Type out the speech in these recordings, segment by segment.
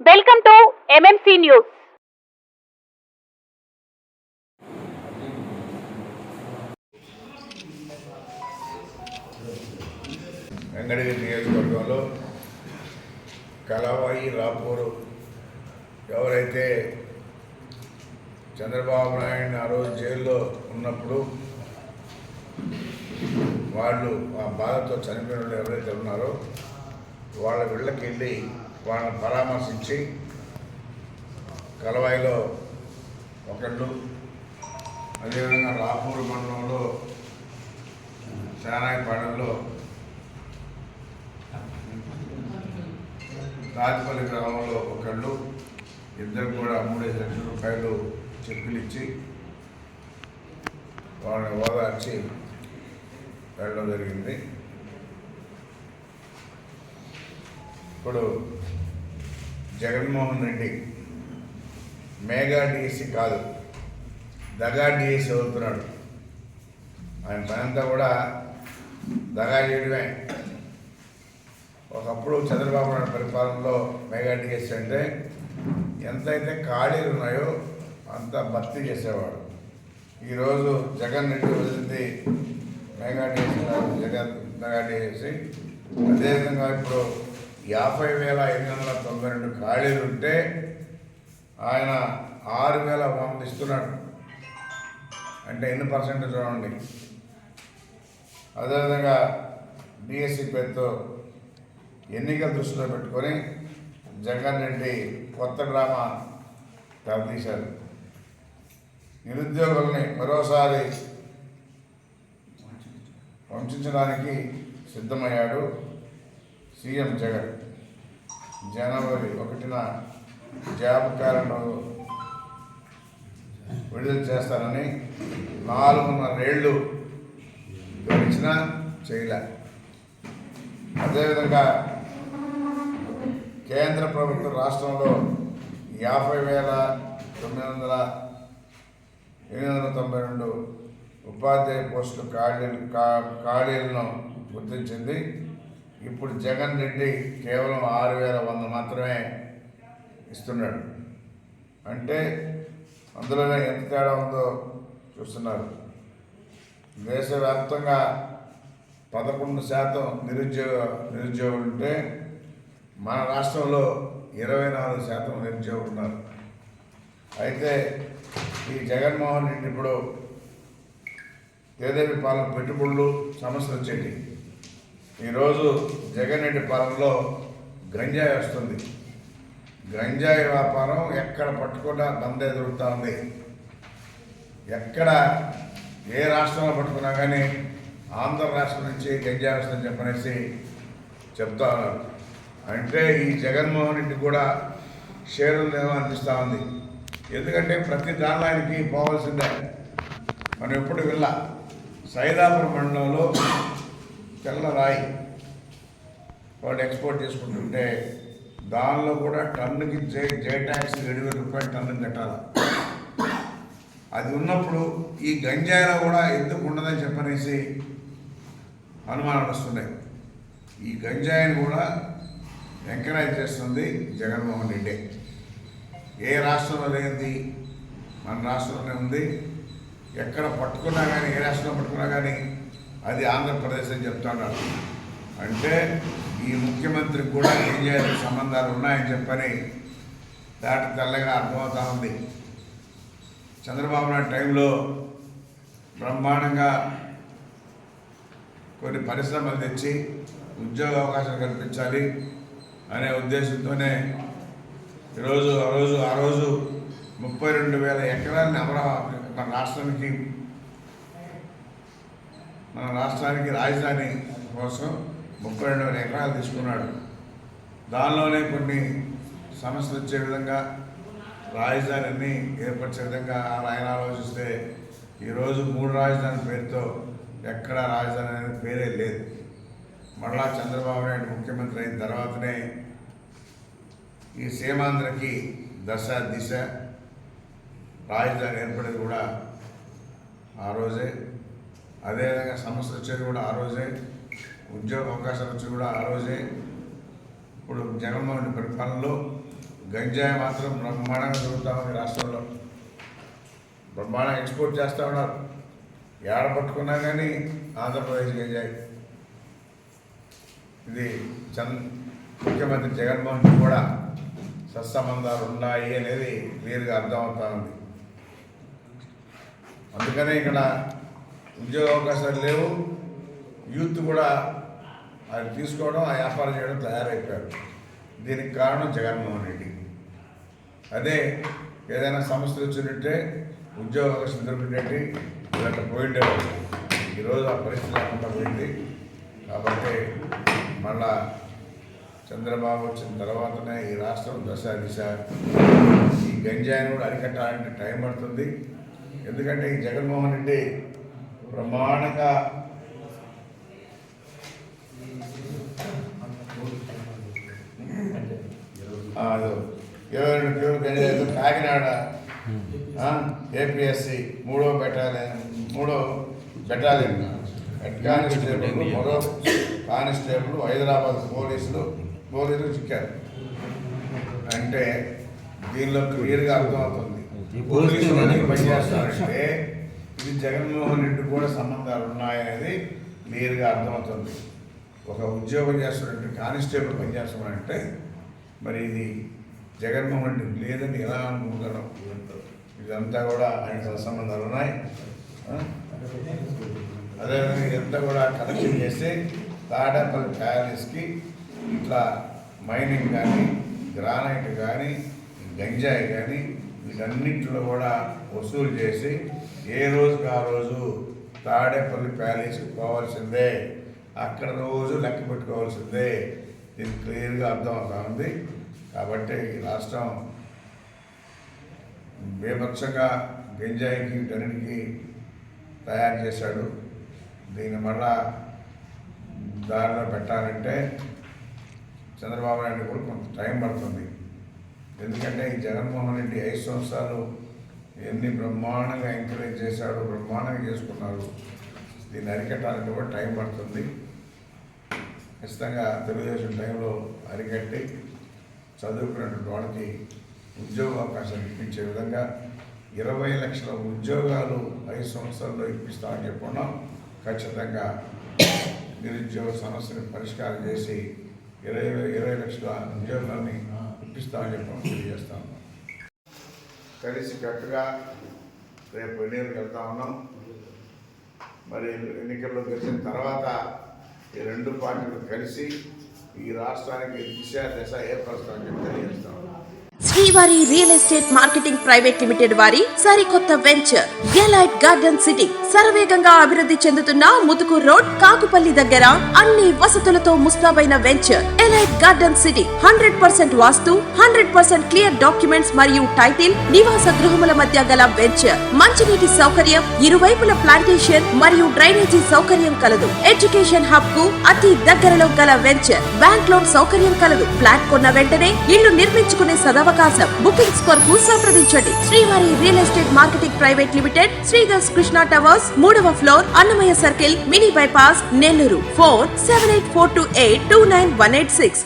Welcome to MMC news. Venkatagiri నియోజకవర్గంలో కలవాయి రాపూరు ఎవరైతే చంద్రబాబు నాయుడు ఆ రోజు జైల్లో ఉన్నప్పుడు వాళ్ళు ఆ బాధతో చనిపోయిన వాళ్ళు ఎవరైతే ఉన్నారో వాళ్ళ ఇళ్ళకి వెళ్ళి వాళ్ళని పరామర్శించి కలవాయిలో ఒకళ్ళు, అదేవిధంగా రాపూరు మండలంలో శానాయపాడెంలో రాజపల్లి గ్రామంలో ఒకళ్ళు, ఇద్దరు కూడా 3 లక్షల రూపాయలు చెక్కులు ఇచ్చి వాళ్ళని ఓదార్చి వెళ్ళడం జరిగింది. ఇప్పుడు జగన్మోహన్ రెడ్డి మేఘా డిఎస్సి కాదు, దగా డిఎస్సి అవుతున్నాడు. ఆయన పనంతా కూడా దగా చేయడమే. ఒకప్పుడు చంద్రబాబు నాయుడు పరిపాలనలో మెగా డిఎస్సి అంటే ఎంతైతే ఖాళీలు ఉన్నాయో అంత భర్తీ చేసేవాడు. ఈరోజు జగన్ రెడ్డి వదిలింది మెగా డిఎస్సి, మెగా డిఎస్సి. అదేవిధంగా ఇప్పుడు 50,892 ఖాళీలు ఉంటే ఆయన 6,100 ఇస్తున్నాడు. అంటే ఎన్ని పర్సెంట్ చూడండి. అదేవిధంగా డిఎస్సి పేరుతో ఎన్నికల దృష్టిలో పెట్టుకొని జగన్ రెడ్డి కొత్త డ్రామా తెరతీశారు. నిరుద్యోగుల్ని మరోసారి వంచడానికి సిద్ధమయ్యాడు సీఎం జగన్. జనవరి 1న జాబ్ క్యాలెండర్ విడుదల చేస్తానని 4.5 ఏళ్ళు గడిచినా చేయలే. అదేవిధంగా కేంద్ర ప్రభుత్వం రాష్ట్రంలో 50,992 ఉపాధ్యాయ పోస్టులు ఖాళీలను గుర్తించింది. ఇప్పుడు జగన్ రెడ్డి కేవలం 6,100 మాత్రమే ఇస్తున్నాడు. అంటే అందులోనే ఎంత తేడా ఉందో చూస్తున్నారు. దేశవ్యాప్తంగా 11% నిరుద్యోగులు ఉంటే మన రాష్ట్రంలో 24% నిరుద్యోగులు ఉన్నారు. అయితే ఈ జగన్మోహన్ రెడ్డి ఇప్పుడు ఏదేమి పాలన పెట్టుబడులు సమస్యలు వచ్చేటి. ఈరోజు జగన్ రెడ్డి పాలనలో గంజాయి వస్తుంది. గంజాయి వ్యాపారం ఎక్కడ పట్టుకున్నా బందే దొరుకుతూ ఉంది. ఎక్కడ ఏ రాష్ట్రంలో పట్టుకున్నా కానీ ఆంధ్ర రాష్ట్రం నుంచి గంజాయి వస్తుందని చెప్పనేసి చెప్తా ఉన్నారు. అంటే ఈ జగన్మోహన్ రెడ్డి కూడా షేర్లు అందిస్తూ ఉంది. ఎందుకంటే ప్రతి దానిలో ఆయనకి పోవాల్సిందే. మనం ఎప్పుడు వెళ్ళా సైదాపురం మండలంలో తెల్ల రాయి వాళ్ళు ఎక్స్పోర్ట్ చేసుకుంటుంటే దానిలో కూడా టన్నుకి జే ట్యాక్స్ 7,000 రూపాయలు టన్ను కట్టాలి. అది ఉన్నప్పుడు ఈ గంజాయిలో కూడా ఎందుకు ఉండదని చెప్పనేసి అనుమానాలు వస్తున్నాయి. ఈ గంజాయిని కూడా ఎంకరేజ్ చేస్తుంది జగన్మోహన్ రెడ్డి. ఏ రాష్ట్రంలో లేనిది మన రాష్ట్రంలోనే ఉంది. ఎక్కడ పట్టుకున్నా కానీ, ఏ రాష్ట్రంలో పట్టుకున్నా కానీ అది ఆంధ్రప్రదేశ్ అని చెప్తున్నారు. అంటే ఈ ముఖ్యమంత్రికి కూడా గంజాయి సంబంధాలు ఉన్నాయని చెప్పని దాటి తెల్లగా అర్థమవుతా ఉంది. చంద్రబాబు నాయుడు టైంలో బ్రహ్మాండంగా కొన్ని పరిశ్రమలు తెచ్చి ఉద్యోగ అవకాశాలు కల్పించాలి అనే ఉద్దేశంతోనే ఆ రోజు 32,000 ఎకరాలని అమరావతి మన రాష్ట్రానికి రాజధాని కోసం 32,000 ఎకరాలు తీసుకున్నాడు. దానిలోనే కొన్ని సమస్యలు వచ్చే విధంగా రాజధానిని ఏర్పరిచే విధంగా ఆయన ఆలోచిస్తే ఈరోజు 3 రాజధాని పేరుతో ఎక్కడ రాజధాని అనేది పేరే లేదు. మళ్ళా చంద్రబాబు నాయుడు ముఖ్యమంత్రి అయిన తర్వాతనే ఈ సీమాంధ్రకి దశ దిశ రాజధాని ఏర్పడేది కూడా ఆ రోజే. అదేవిధంగా సమస్యలు వచ్చేది కూడా ఆ రోజే. ఉద్యోగ అవకాశాలు వచ్చి కూడా ఆ రోజే. ఇప్పుడు జగన్మోహన్ రెడ్డి పరిపాలనలో గంజాయి మాత్రం బ్రహ్మాండంగా దొరుకుతా ఉంది రాష్ట్రంలో. బ్రహ్మాండంగా ఎక్స్పోర్ట్ చేస్తూ ఉన్నారు. ఏడ పట్టుకున్నా కానీ ఆంధ్రప్రదేశ్ గంజాయి. ఇది ముఖ్యమంత్రి జగన్మోహన్ రెడ్డి కూడా సత్సంబంధాలు ఉన్నాయి అనేది క్లియర్గా అర్థమవుతా ఉంది. అందుకనే ఇక్కడ ఉద్యోగ అవకాశాలు లేవు. యూత్ కూడా అది తీసుకోవడం, ఆ వ్యాపారం చేయడం తయారైపోయారు. దీనికి కారణం జగన్మోహన్ రెడ్డి. అదే ఏదైనా సమస్యలు వచ్చినట్టే ఉద్యోగ అవకాశం దొరికినట్టు ఇలాంటి పోయిండేవారు. ఈరోజు ఆ పరిస్థితి లేకుండా పోయింది. కాబట్టి మళ్ళా చంద్రబాబు వచ్చిన తర్వాతనే ఈ రాష్ట్రం దిశ ఈ గంజాయిని కూడా అరికట్టాలంటే టైం పడుతుంది. ఎందుకంటే ఈ జగన్మోహన్ రెడ్డి బ్రహ్మాండంగా గంజాయి కాకినాడ ఏపీఎస్సి 3వ బెటాలియన్ హెడ్ కానిస్టేబుల్, మరో కానిస్టేబుల్, హైదరాబాద్ పోలీసులు చిక్కారు. అంటే దీనిలో క్లియర్గా అర్థమవుతుంది పోలీసులు అన్ని పనిచేస్తారంటే ఇది జగన్మోహన్ రెడ్డి కూడా సంబంధాలు ఉన్నాయనేది క్లియర్గా అర్థమవుతుంది. ఒక ఉద్యోగం చేస్తున్నట్టు కానిస్టేబుల్ పనిచేస్తున్నారంటే మరి ఇది జగన్మోహన్ రెడ్డి లేదని ఎలా అనుకుంటారు? ఇదంతా కూడా ఆయన సంబంధాలు ఉన్నాయి. అదేవిధంగా ఇదంతా కూడా కలెక్షన్ చేస్తే తాడేపల్లి ప్యాలెస్కి ఇట్లా మైనింగ్ కానీ, గ్రానైట్ కానీ, గంజాయి కానీ వీటన్నింటిలో కూడా వసూలు చేసి ఏ రోజుకి ఆ రోజు తాడేపల్లి ప్యాలెస్కి పోవాల్సిందే, అక్కడ రోజు లెక్క పెట్టుకోవాల్సిందే. దీనికి క్లియర్గా అర్థం అవుతా ఉంది. కాబట్టి ఈ రాష్ట్రం బేభత్సంగా గంజాయికి వీటన్నిటికీ తయారు చేశాడు. దీన్ని మళ్ళా దారిలో పెట్టాలంటే చంద్రబాబు నాయుడు కూడా కొంత టైం పడుతుంది. ఎందుకంటే ఈ జగన్మోహన్ రెడ్డి 5 సంవత్సరాలు ఎన్ని బ్రహ్మాండంగా ఎంకరేజ్ చేశాడు, బ్రహ్మాండంగా చేసుకున్నారు. దీన్ని అరికట్టాలంటే కూడా టైం పడుతుంది. ఖచ్చితంగా తెలుగుదేశం టైంలో అరికట్టి చదువుకున్నటువంటి వాళ్ళకి ఉద్యోగ అవకాశాలు ఇప్పించే విధంగా 20 లక్షల ఉద్యోగాలు 5 సంవత్సరాల్లో ఇప్పిస్తామని చెప్పుకున్నాం. ఖచ్చితంగా నిరుద్యోగ సమస్యను పరిష్కారం చేసి 20 లక్షల ఉద్యోగాన్ని ఇప్పిస్తామని చెప్పడం తెలియజేస్తాము. కలిసి కట్టుగా రేపు ఎన్నికలకు వెళ్తా ఉన్నాం. మరి ఎన్నికల్లో గెలిచిన తర్వాత ఈ 2 పార్టీలు కలిసి ఈ రాష్ట్రానికి దశ ఏర్పరుస్తామని చెప్పి తెలియజేస్తాం. శ్రీవారి real estate marketing private limited వారి సరికొత్త వెంచర్ ఎలైట్ గార్డెన్ సిటీ శరవేగంగా అభివృద్ధి చెందుతున్న ముతుకూర్ రోడ్, కాకుపల్లి దగ్గర అన్ని వసతులతో ముస్తాబైన వెంచర్ ఎలైట్ గార్డెన్ సిటీ 100% వాస్తు, 100% క్లియర్ డాక్యుమెంట్స్ మరియు టైటిల్, నివాస గృహముల మధ్య గల వెంచర్. మంచినీటి సౌకర్యం, ఇరువైపుల ప్లాంటేషన్ మరియు డ్రైనేజీ సౌకర్యం కలదు. ఎడ్యుకేషన్ హబ్ కు అతి దగ్గరలో గల వెంచర్. బ్యాంక్ లోన్ సౌకర్యం కలదు. ఫ్లాట్ కొన్న వెంటనే ఇల్లు నిర్మించుకునే సదవకాశం. బుకింగ్స్ కొరకు సంప్రదించండి. Srivari real estate marketing private limited, Sridhar's Krishna towers, 3వ floor, Annamayya circle, mini bypass, Nellore. 4784282986.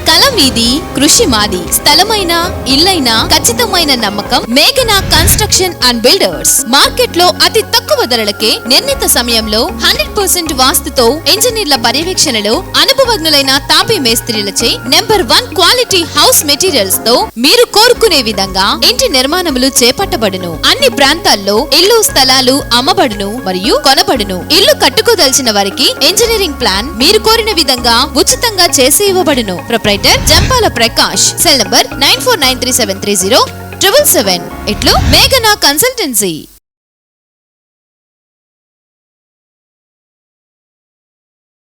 కలం మీది, కృషి మాది. స్థలమైన, ఇల్లైనా ఖచ్చితమైన నమ్మకం మేఘనా కన్స్ట్రక్షన్ అండ్ బిల్డర్స్. మార్కెట్ లో అతి తక్కువ ధరలకే నిర్ణీత సమయంలో 100% వాస్తుతో ఇంజనీర్ల పర్యవేక్షణలో అనుభవజ్ఞులైన తాపీ మేస్త్రీలచే నెంబర్ 1 క్వాలిటీ హౌస్ మెటీరియల్స్ తో మీరు కోరుకునే విధంగా ఇంటి నిర్మాణములు చేపట్టబడును. అన్ని ప్రాంతాల్లో ఇల్లు స్థలాలు అమ్మబడును మరియు కొనబడును. ఇల్లు కట్టుకోదలిచిన వారికి ఇంజనీరింగ్ ప్లాన్ మీరు కోరిన విధంగా ఉచితంగా చేసి ఇవ్వబడును. జంపాల ప్రకాష్. Cell number 9493730777. ఇట్లు మేఘనా కన్సల్టెన్సీ.